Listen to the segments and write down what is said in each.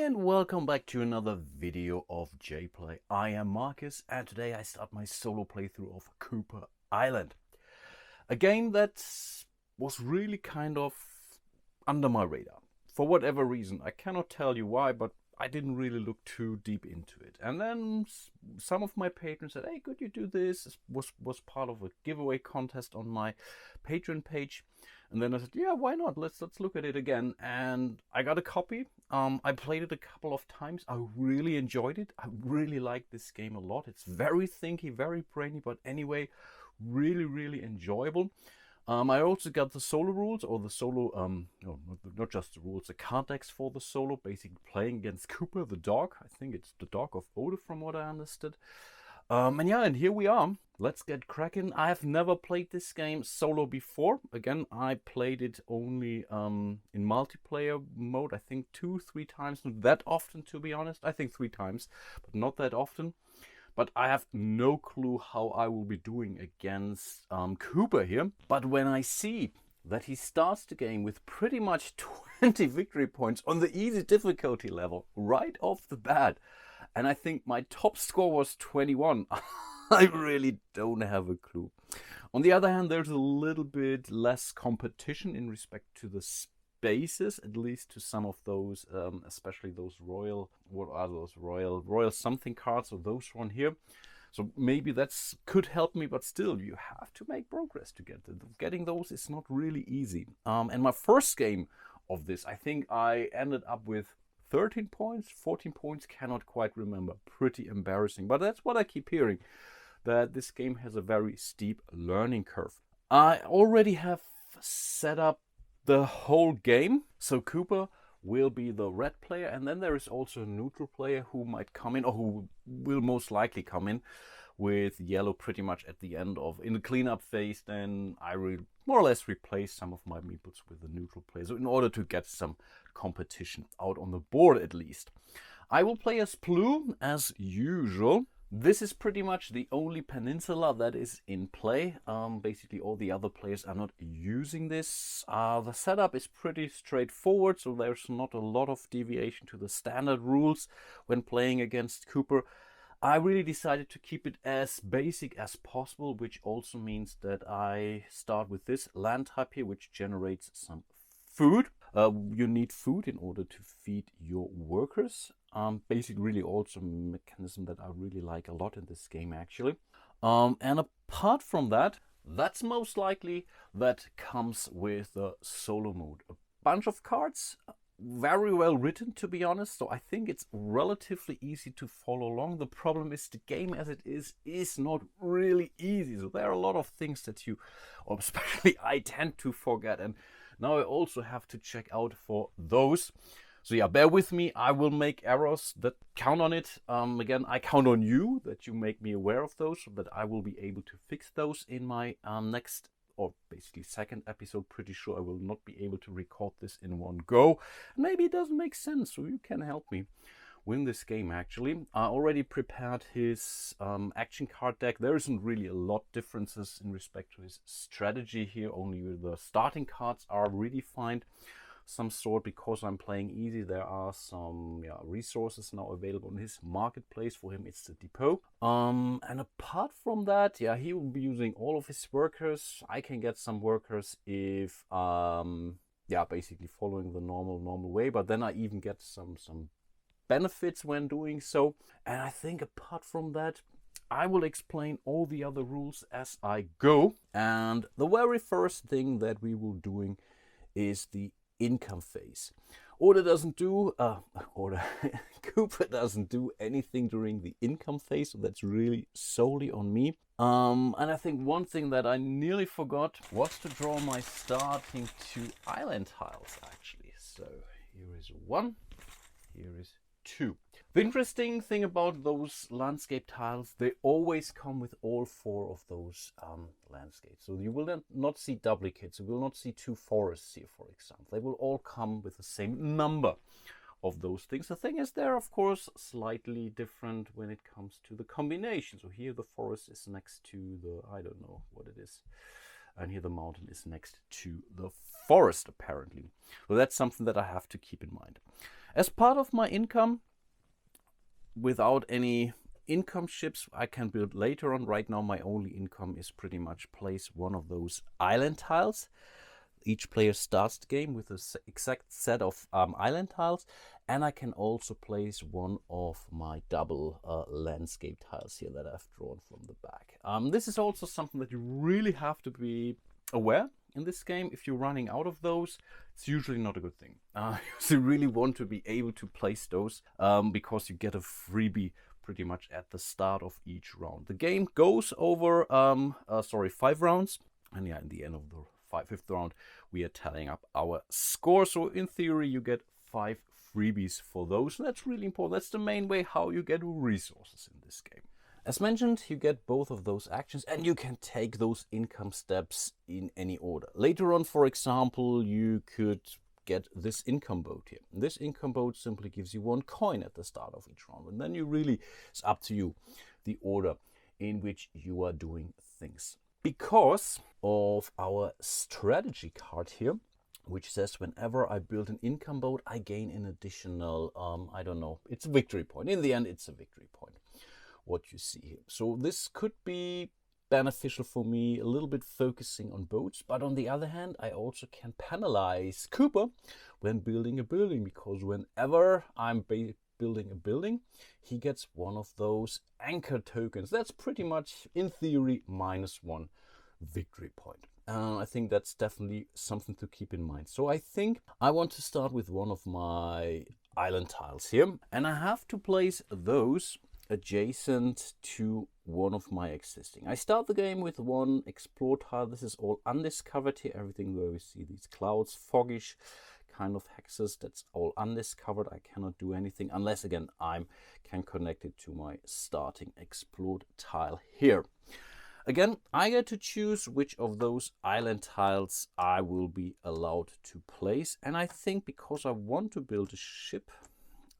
and welcome back to another video of jPlay. I am Marcus and today I start my solo playthrough of Cooper Island. A game that was really kind of under my radar. For whatever reason, I cannot tell you why, but I didn't really look too deep into it. And then some of my patrons said, hey, could you do this? This was part of a giveaway contest on my Patreon page. And then I said, yeah, why not? Let's look at it again. And I got a copy. I played it a couple of times. I really enjoyed it. I really like this game a lot. It's very thinky, very brainy, but anyway, really enjoyable. I also got the solo rules, or the solo, no, not just the rules, the card decks for the solo, basically playing against Cooper, the dog. I think it's the dog of Ode from what I understood. And here we are. Let's get cracking. I have never played this game solo before. Again, I played it only in multiplayer mode, I think 2-3 times. Not that often, to be honest. I think 3 times, but not that often. But I have no clue how I will be doing against Cooper here. But when I see that he starts the game with pretty much 20 victory points on the easy difficulty level right off the bat, and I think my top score was 21, I really don't have a clue. On the other hand, there's a little bit less competition in respect to the spaces, at least to some of those, especially those royal, what are those, royal something cards, or those one here. So maybe that's could help me, but still, you have to make progress to get them. Getting those is not really easy. And my first game of this, I think I ended up with 13 points, 14 points, cannot quite remember. Pretty embarrassing, but that's what I keep hearing, that this game has a very steep learning curve. I already have set up the whole game. So Cooper will be the red player, and then there is also a neutral player who might come in, or who will most likely come in with yellow pretty much at the end of, in the cleanup phase. Then I will more or less replace some of my meeples with the neutral player, so in order to get some competition out on the board at least. I will play as Blue as usual. This is pretty much the only peninsula that is in play. Basically all the other players are not using this. The setup is pretty straightforward, so there's not a lot of deviation to the standard rules when playing against Cooper. I really decided to keep it as basic as possible, which also means that I start with this land type here, which generates some food. You need food in order to feed your workers. Basically, really also a mechanism that I really like a lot in this game, actually. And apart from that, that's most likely that comes with the solo mode. A bunch of cards, very well written, to be honest, so I think it's relatively easy to follow along. The problem is the game as it is not really easy, so there are a lot of things that you, or especially I, tend to forget, and now I also have to check out for those. So yeah, bear with me. I will make errors, that count on it. Again, I count on you that you make me aware of those, so that I will be able to fix those in my next, or basically second episode. Pretty sure I will not be able to record this in one go. Maybe it doesn't make sense, so you can help me win this game. Actually, I already prepared his action card deck. There isn't really a lot differences in respect to his strategy here. Only the starting cards are redefined some sort. Because I'm playing easy, there are some resources now available in his marketplace. For him, it's the depot. And apart from that, he will be using all of his workers. I can get some workers if basically following the normal way, but then I even get some benefits when doing so. And I think apart from that, I will explain all the other rules as I go. And the very first thing that we will doing is the income phase. Cooper doesn't do anything during the income phase, so that's really solely on me. And I think one thing that I nearly forgot was to draw my starting 2 island tiles, actually. So here is 1, here is 2. The interesting thing about those landscape tiles, they always come with all 4 of those landscapes. So you will not see duplicates. You will not see 2 forests here, for example. They will all come with the same number of those things. The thing is, they're of course slightly different when it comes to the combination. So here the forest is next to the, I don't know what it is. And here the mountain is next to the forest, apparently. So that's something that I have to keep in mind. As part of my income, without any income ships I can build later on. Right now my only income is pretty much place one of those island tiles. Each player starts the game with an exact set of island tiles, and I can also place one of my double landscape tiles here that I've drawn from the back. This is also something that you really have to be aware in this game. If you're running out of those, it's usually not a good thing. You really want to be able to place those because you get a freebie pretty much at the start of each round. The game goes over 5 rounds, and yeah, in the end of the fifth round we are tallying up our score. So in theory you get 5 freebies for those, and that's really important. That's the main way how you get resources in this game. As mentioned, you get both of those actions, and you can take those income steps in any order. Later on, for example, you could get this income boat here. This income boat simply gives you 1 coin at the start of each round, and then it's up to you the order in which you are doing things. Because of our strategy card here, which says whenever I build an income boat, I gain an additional, I don't know, it's a victory point. In the end, it's a victory point, what you see here. So this could be beneficial for me, a little bit focusing on boats, but on the other hand, I also can penalize Cooper when building a building, because whenever I'm building a building, he gets one of those anchor tokens. That's pretty much, in theory, -1 victory point. I think that's definitely something to keep in mind. So I think I want to start with one of my island tiles here, and I have to place those adjacent to one of my existing. I start the game with 1 explore tile. This is all undiscovered here. Everything where we see these clouds, foggish kind of hexes, that's all undiscovered. I cannot do anything unless, again, I can connect it to my starting explored tile here. Again, I get to choose which of those island tiles I will be allowed to place. And I think because I want to build a ship,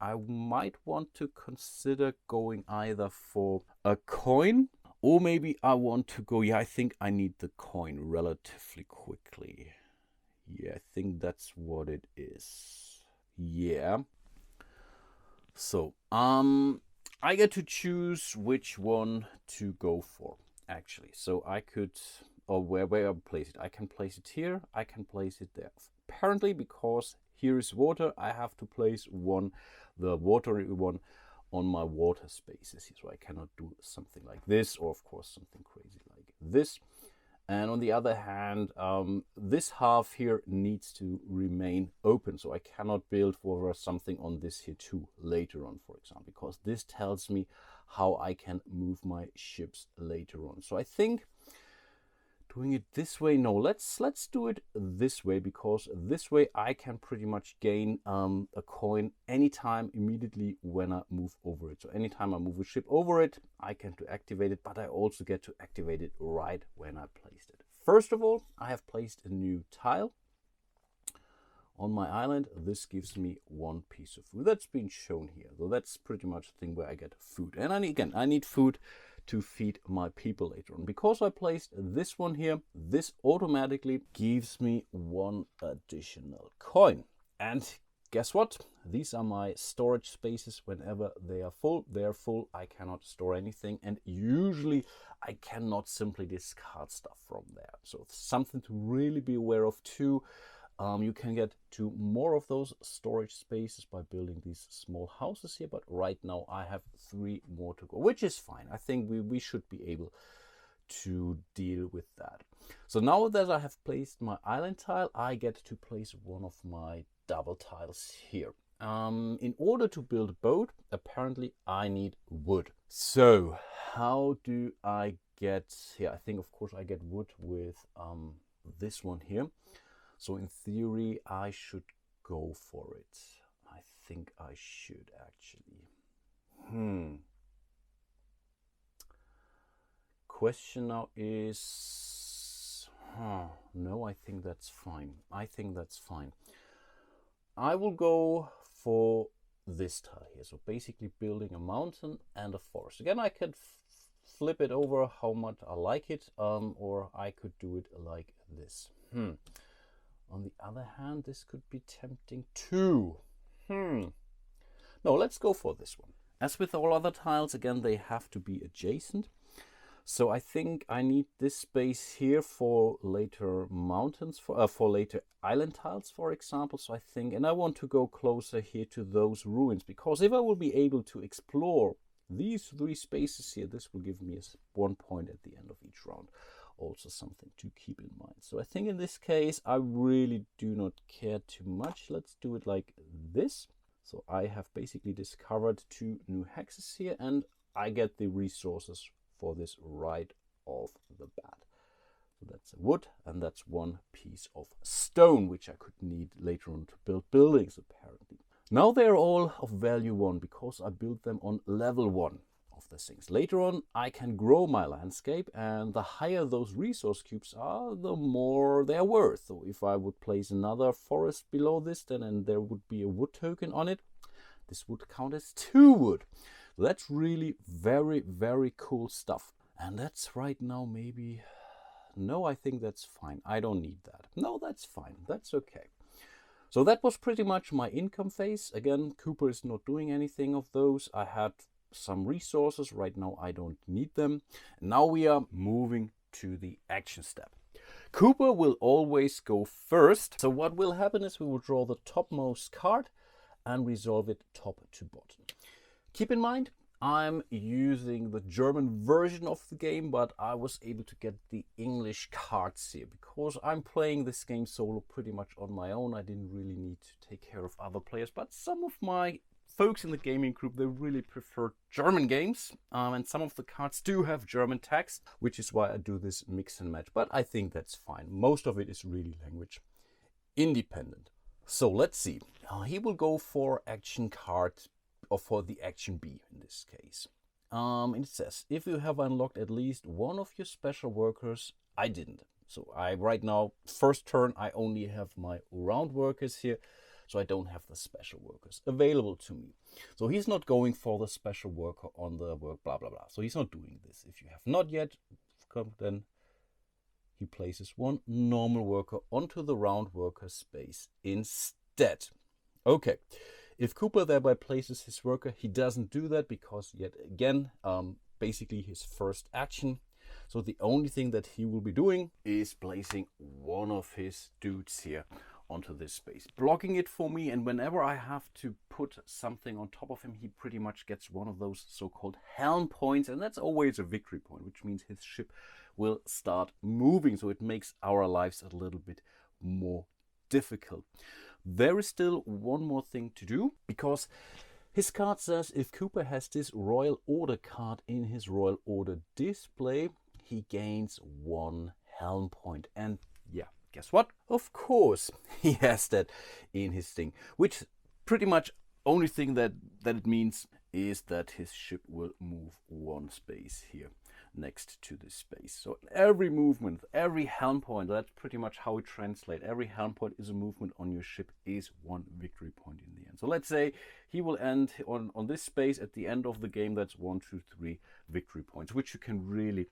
I might want to consider going either for a coin, or maybe I want to go, I think I need the coin relatively quickly. Yeah, I think that's what it is. Yeah. So, I get to choose which one to go for, actually. So I could, or where I place it. I can place it here, I can place it there. Apparently, because here is water, I have to place the watery one on my water spaces. So I cannot do something like this, or of course something crazy like this. And on the other hand, this half here needs to remain open. So I cannot build for something on this here too later on, for example, because this tells me how I can move my ships later on. So I think doing it this way, no, let's do it this way, because this way I can pretty much gain a coin anytime immediately when I move over it. So anytime I move a ship over it, I can activate it, but I also get to activate it right when I placed it. First of all, I have placed a new tile on my island. This gives me 1 piece of food. That's been shown here. So that's pretty much the thing where I get food. And I need food to feed my people later on. Because I placed this one here, this automatically gives me 1 additional coin. And guess what? These are my storage spaces. Whenever they are full, I cannot store anything. And usually I cannot simply discard stuff from there. So it's something to really be aware of too. You can get to more of those storage spaces by building these small houses here, but right now I have 3 more to go, which is fine. I think we should be able to deal with that. So now that I have placed my island tile, I get to place one of my double tiles here. In order to build a boat, apparently I need wood. So how do I get here? I think of course I get wood with this one here. So in theory, I should go for it. I think I should actually. Question now is, no, I think that's fine. I think that's fine. I will go for this tile here. So basically building a mountain and a forest. Again, I could flip it over how much I like it, or I could do it like this. On the other hand, this could be tempting too. No, let's go for this one. As with all other tiles, again, they have to be adjacent. So I think I need this space here for later mountains, for later island tiles, for example. So I think, and I want to go closer here to those ruins, because if I will be able to explore these 3 spaces here, this will give me 1 point at the end of each round. Also something to keep in mind. So I think in this case, I really do not care too much. Let's do it like this. So I have basically discovered 2 new hexes here, and I get the resources for this right off the bat. So that's a wood, and that's 1 piece of stone, which I could need later on to build buildings, apparently. Now they're all of value 1 because I built them on level 1 of the things. Later on, I can grow my landscape, and the higher those resource cubes are, the more they're worth. So if I would place another forest below this, then and there would be a wood token on it, this would count as 2 wood. So that's really very, very cool stuff. And that's right now maybe... No, I think that's fine. I don't need that. No, that's fine. That's okay. So that was pretty much my income phase. Again, Cooper is not doing anything of those. I had some resources. Right now, I don't need them. Now we are moving to the action step. Cooper will always go first. So what will happen is we will draw the topmost card and resolve it top to bottom. Keep in mind, I'm using the German version of the game, but I was able to get the English cards here because I'm playing this game solo pretty much on my own. I didn't really need to take care of other players, but some of my folks in the gaming group, they really prefer German games, and some of the cards do have German text, which is why I do this mix and match, but I think that's fine. Most of it is really language independent. So let's see. He will go for action card, or for the action B in this case. It says, if you have unlocked at least 1 of your special workers, I didn't. So I right now, first turn, I only have my round workers here, so I don't have the special workers available to me. So he's not going for the special worker on the work, blah, blah, blah. So he's not doing this. If you have not yet, then he places 1 normal worker onto the round worker space instead. Okay. If Cooper thereby places his worker, he doesn't do that because, yet again, basically his first action. So the only thing that he will be doing is placing 1 of his dudes here onto this space, blocking it for me. And whenever I have to put something on top of him, he pretty much gets 1 of those so-called helm points. And that's always a victory point, which means his ship will start moving. So it makes our lives a little bit more difficult. There is still 1 more thing to do, because his card says if Cooper has this Royal Order card in his Royal Order display, he gains 1 helm point. And yeah, guess what? Of course he has that in his thing, which pretty much only thing that it means is that his ship will move 1 space here next to this space. So every movement, every helm point, that's pretty much how it translates. Every helm point is a movement on your ship, is 1 victory point in the end. So let's say he will end on this space at the end of the game. That's 1, 2, 3 victory points, which you can really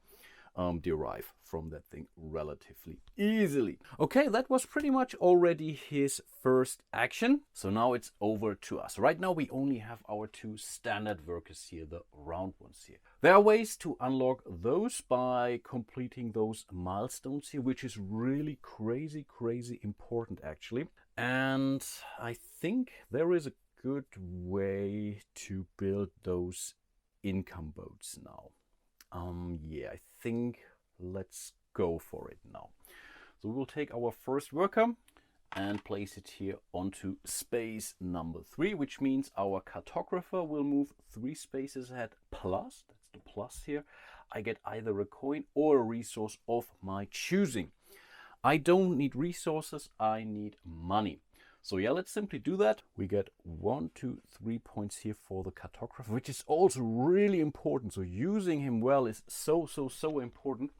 derive from that thing relatively easily. Okay, that was pretty much already his first action. So now it's over to us. Right now we only have our 2 standard workers here, the round ones here. There are ways to unlock those by completing those milestones here, which is really crazy important actually. And I think there is a good way to build those income boats now. Yeah, I think let's go for it now. So we'll take our first worker and place it here onto space number 3, which means our cartographer will move 3 spaces ahead plus, that's the plus here. I get either a coin or a resource of my choosing. I don't need resources, I need money. So yeah, let's simply do that. We get 1, 2, 3 points here for the cartographer, which is also really important. So using him well is so important.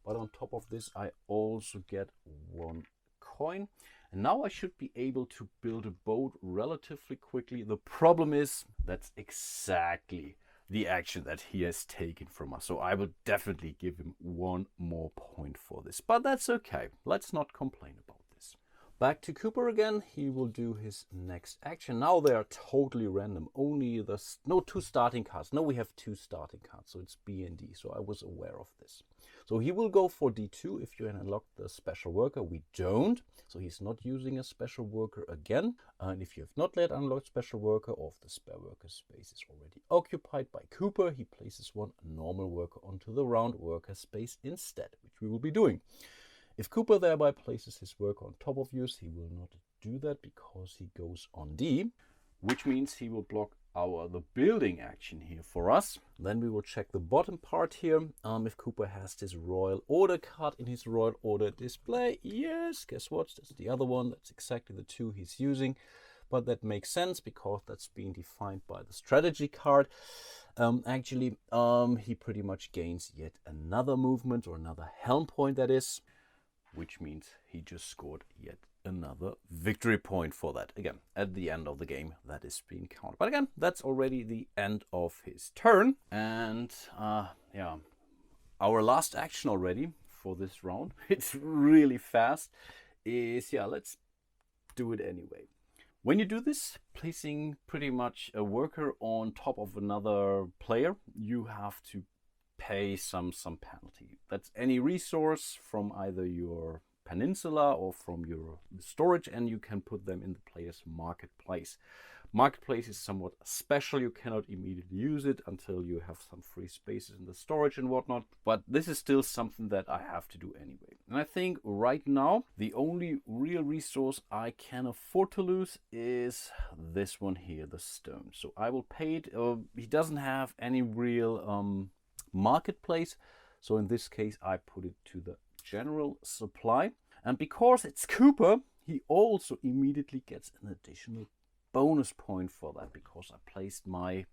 But on top of this, I also get 1 coin. And now I should be able to build a boat relatively quickly. The problem is that's exactly the action that he has taken from us. So I will definitely give him 1 more point for this. But that's okay. Let's not complain about this. Back to Cooper again. He will do his next action. Now they are totally random. Only no 2 starting cards. No, we have 2 starting cards. So it's B and D. So I was aware of this. So he will go for D2 if you unlock the special worker. We don't. So he's not using a special worker again. And if you have not yet unlocked special worker, or if the spare worker space is already occupied by Cooper, he places 1 normal worker onto the round worker space instead, which we will be doing. If Cooper thereby places his worker on top of yours, he will not do that because he goes on D, which means he will block the building action here for us. Then we will check the bottom part here. If Cooper has this Royal Order card in his Royal Order display, yes, guess what? That's the other one. That's exactly the 2 he's using. But that makes sense because that's being defined by the strategy card. He pretty much gains yet another movement, or another helm point, that is, which means he just scored yet another victory point for that. Again, at the end of the game, that is being counted. But again, that's already the end of his turn. And yeah, our last action already for this round, it's really fast, is, yeah, let's do it anyway. When you do this, placing pretty much a worker on top of another player, you have to pay some penalty. That's any resource from either your peninsula or from your storage, and you can put them in the player's marketplace. Marketplace is somewhat special. You cannot immediately use it until you have some free spaces in the storage and whatnot, but this is still something that I have to do anyway. And I think right now the only real resource I can afford to lose is this one here, the stone. So I will pay it. He doesn't have any real marketplace, so in this case I put it to the general supply. And because it's Cooper, he also immediately gets an additional bonus point for that, because I placed my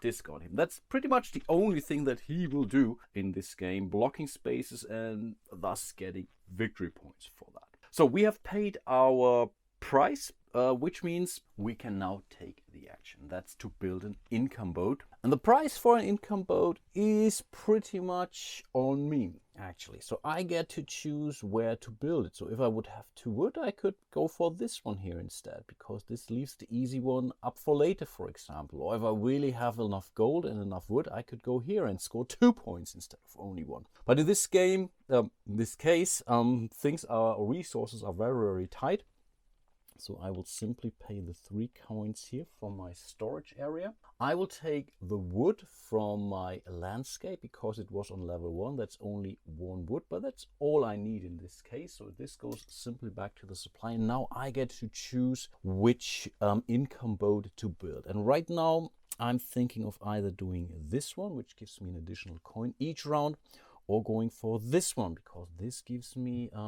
disc on him. That's pretty much the only thing that he will do in this game, blocking spaces and thus getting victory points for that. So we have paid our price, which means we can now take the action. That's to build an income boat. And the price for an income boat is pretty much on me, actually. So I get to choose where to build it. So if I would have 2 wood, I could go for this one here instead, because this leaves the easy one up for later, for example. Or if I really have enough gold and enough wood, I could go here and score 2 points instead of only 1. But in this game, in this case, resources are very, very tight. So I will simply pay the 3 coins here from my storage area. I will take the wood from my landscape because it was on level 1. That's only 1 wood, but that's all I need in this case. So this goes simply back to the supply. And now I get to choose which income boat to build. And right now I'm thinking of either doing this one, which gives me an additional coin each round, or going for this one, because this gives me a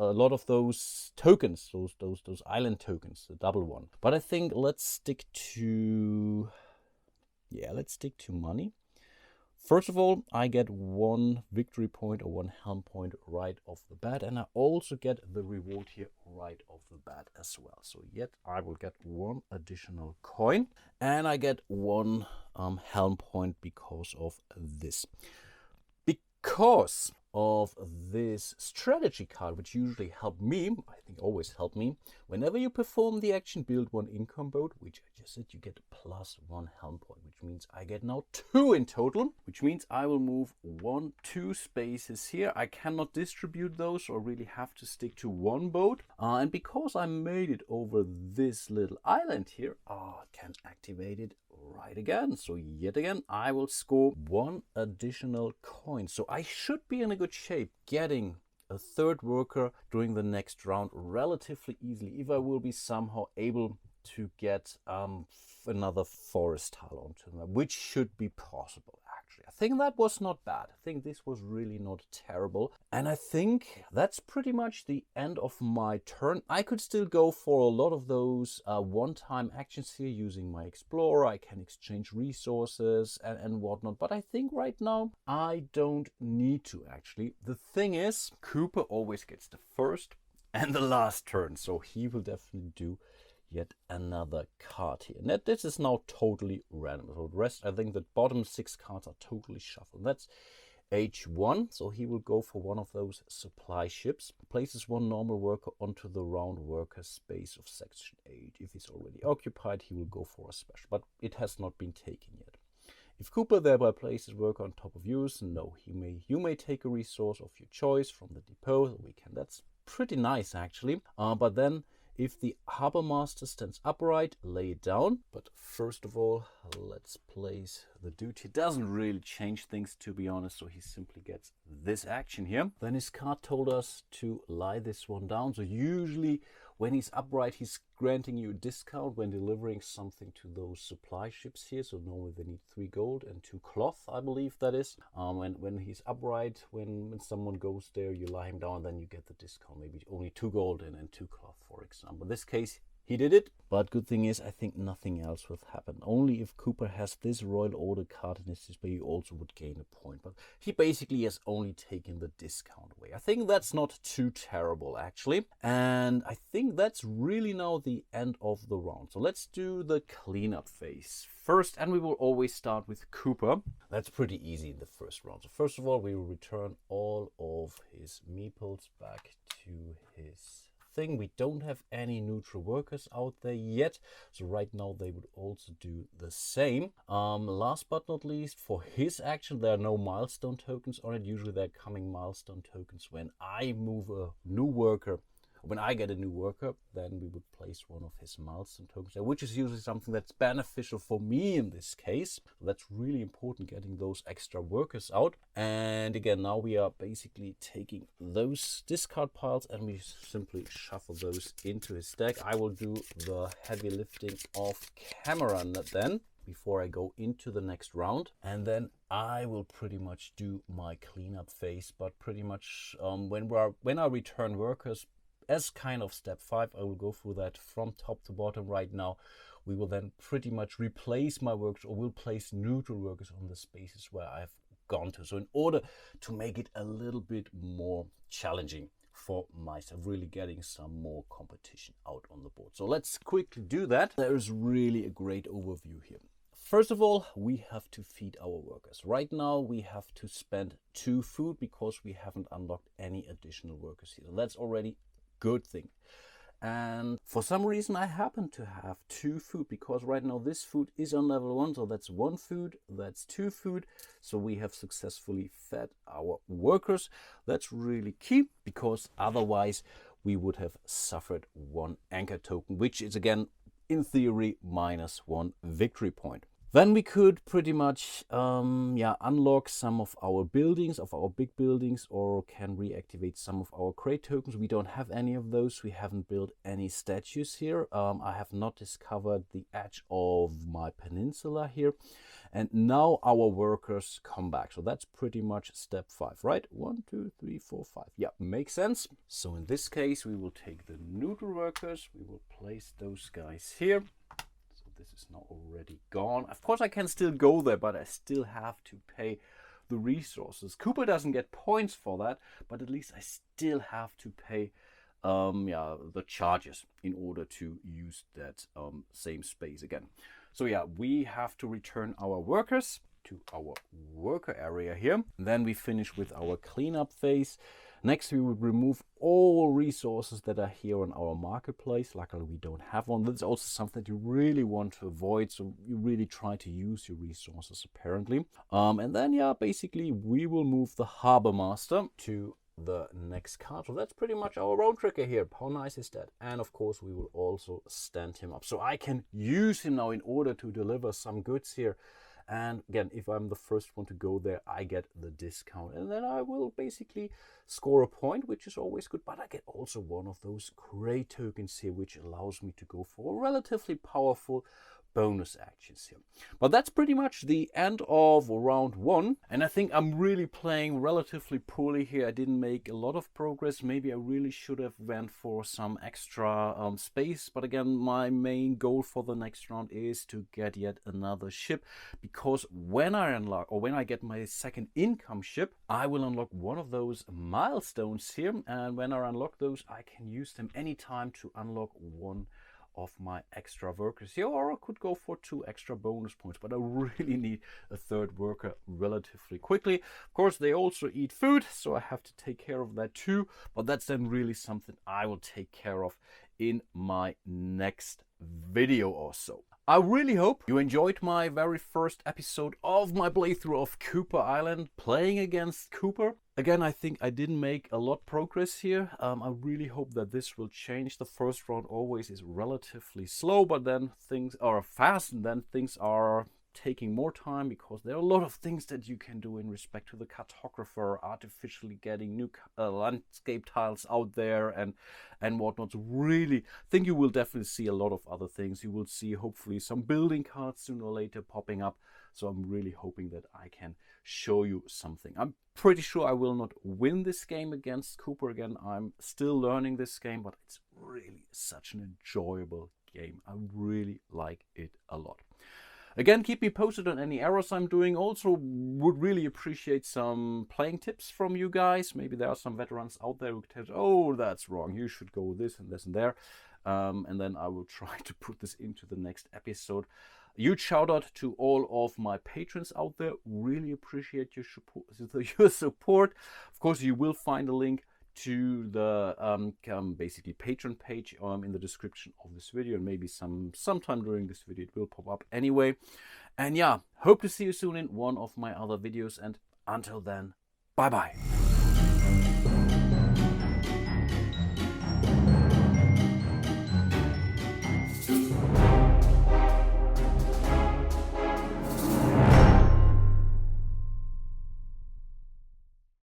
lot of those tokens, those island tokens, the double one. But I think let's stick to money. First of all, I get 1 victory point or 1 helm point right off the bat, and I also get the reward here right off the bat as well. So yet I will get 1 additional coin, and I get 1 helm point because of this. Because of this strategy card, which usually helped me, I think always helped me, whenever you perform the action build 1 income boat, which I just said, you get +1 helm point, which means I get now 2 in total, which means I will move 2 spaces here. I cannot distribute those, or really have to stick to 1 boat. And because I made it over this little island here, I can activate it right again. So yet again, I will score 1 additional coin. So I should be in a good shape getting a 3rd worker during the next round relatively easily, if I will be somehow able to get another forest tile onto them, which should be possible. I think that was not bad. I think this was really not terrible. And I think that's pretty much the end of my turn. I could still go for a lot of those one-time actions here using my Explorer. I can exchange resources and whatnot. But I think right now I don't need to, actually. The thing is, Cooper always gets the first and the last turn. So he will definitely do yet another card here. And this is now totally random. So the rest, I think the bottom 6 cards are totally shuffled. That's H1, so he will go for one of those supply ships, places one normal worker onto the round worker space of section 8. If he's already occupied, he will go for a special, but it has not been taken yet. If Cooper thereby places worker on top of yours, no, you may take a resource of your choice from the depot. That's pretty nice actually. But then if the harbor master stands upright, lay it down. But first of all, let's place the dude. He doesn't really change things, to be honest, so he simply gets this action here. Then his card told us to lie this one down. So usually when he's upright, he's granting you a discount when delivering something to those supply ships here. So normally they need 3 gold and 2 cloth, I believe that is. When he's upright, when someone goes there, you lie him down, then you get the discount. Maybe only 2 gold and 2 cloth, for example. In this case, he did it, but good thing is I think nothing else would happen. Only if Cooper has this Royal Order card in his display, you also would gain a point. But he basically has only taken the discount away. I think that's not too terrible actually. And I think that's really now the end of the round. So let's do the cleanup phase first, and we will always start with Cooper. That's pretty easy in the first round. So first of all, we will return all of his meeples back to his thing. We don't have any neutral workers out there yet, so right now they would also do the same. Last but not least, for his action, there are no milestone tokens on it. Usually they're coming milestone tokens when I move a new worker. When I get a new worker, then we would place one of his milestone tokens there, which is usually something that's beneficial for me in this case. So that's really important, getting those extra workers out. And again, now we are basically taking those discard piles and we simply shuffle those into his deck. I will do the heavy lifting off camera then, before I go into the next round, and then I will pretty much do my cleanup phase. But pretty much when I return workers, as kind of step 5, I will go through that from top to bottom right now. We will then pretty much replace my workers, or will place neutral workers on the spaces where I've gone to. So in order to make it a little bit more challenging for myself, really getting some more competition out on the board. So let's quickly do that. There is really a great overview here. First of all, we have to feed our workers. Right now, we have to spend 2 food because we haven't unlocked any additional workers here. So that's already good thing. And for some reason I happen to have 2 food, because right now this food is on level 1, so that's 1 food, that's 2 food. So we have successfully fed our workers. That's really key, because otherwise we would have suffered 1 anchor token, which is again in theory -1 victory point. Then we could pretty much unlock some of our buildings, of our big buildings, or can reactivate some of our crate tokens. We don't have any of those. We haven't built any statues here. I have not discovered the edge of my peninsula here. And now our workers come back. So that's pretty much step 5, right? 1, 2, 3, 4, 5. Yeah, makes sense. So in this case, we will take the neutral workers. We will place those guys here. This is now already gone. Of course, I can still go there, but I still have to pay the resources. Cooper doesn't get points for that, but at least I still have to pay the charges in order to use that same space again. So yeah, we have to return our workers to our worker area here. Then we finish with our cleanup phase. Next, we will remove all resources that are here on our marketplace. Luckily, we don't have one. That's also something that you really want to avoid. So you really try to use your resources apparently. And then, yeah, basically we will move the harbor master to the next card. So that's pretty much our round trigger here. How nice is that? And of course, we will also stand him up. So I can use him now in order to deliver some goods here. And again, if I'm the first one to go there, I get the discount. And then I will basically score a point, which is always good. But I get also one of those crate tokens here, which allows me to go for relatively powerful bonus actions here. But that's pretty much the end of round 1. And I think I'm really playing relatively poorly here. I didn't make a lot of progress. Maybe I really should have went for some extra space. But again, my main goal for the next round is to get yet another ship. Because when I unlock, or when I get my second income ship, I will unlock one of those milestones here. And when I unlock those, I can use them anytime to unlock one of my extra workers here, or I could go for 2 extra bonus points, but I really need a third worker relatively quickly. Of course, they also eat food, so I have to take care of that too, but that's then really something I will take care of in my next video or so. I really hope you enjoyed my very first episode of my playthrough of Cooper Island, playing against Cooper. Again, I think I didn't make a lot progress here. I really hope that this will change. The first round always is relatively slow, but then things are fast, and then things are taking more time because there are a lot of things that you can do in respect to the cartographer, artificially getting new landscape tiles out there and whatnot. So really think you will definitely see a lot of other things. You will see hopefully some building cards sooner or later popping up. So I'm really hoping that I can show you something. I'm pretty sure I will not win this game against Cooper again. I'm still learning this game, but it's really such an enjoyable game. I really like it a lot. Again, keep me posted on any errors I'm doing. Also, would really appreciate some playing tips from you guys. Maybe there are some veterans out there who tell you, oh, that's wrong, you should go this and this and there. And then I will try to put this into the next episode. Huge shout out to all of my patrons out there. Really appreciate your support. Of course, you will find a link to the basically Patreon page in the description of this video, and maybe sometime during this video it will pop up anyway. And yeah, hope to see you soon in one of my other videos, and until then, bye bye.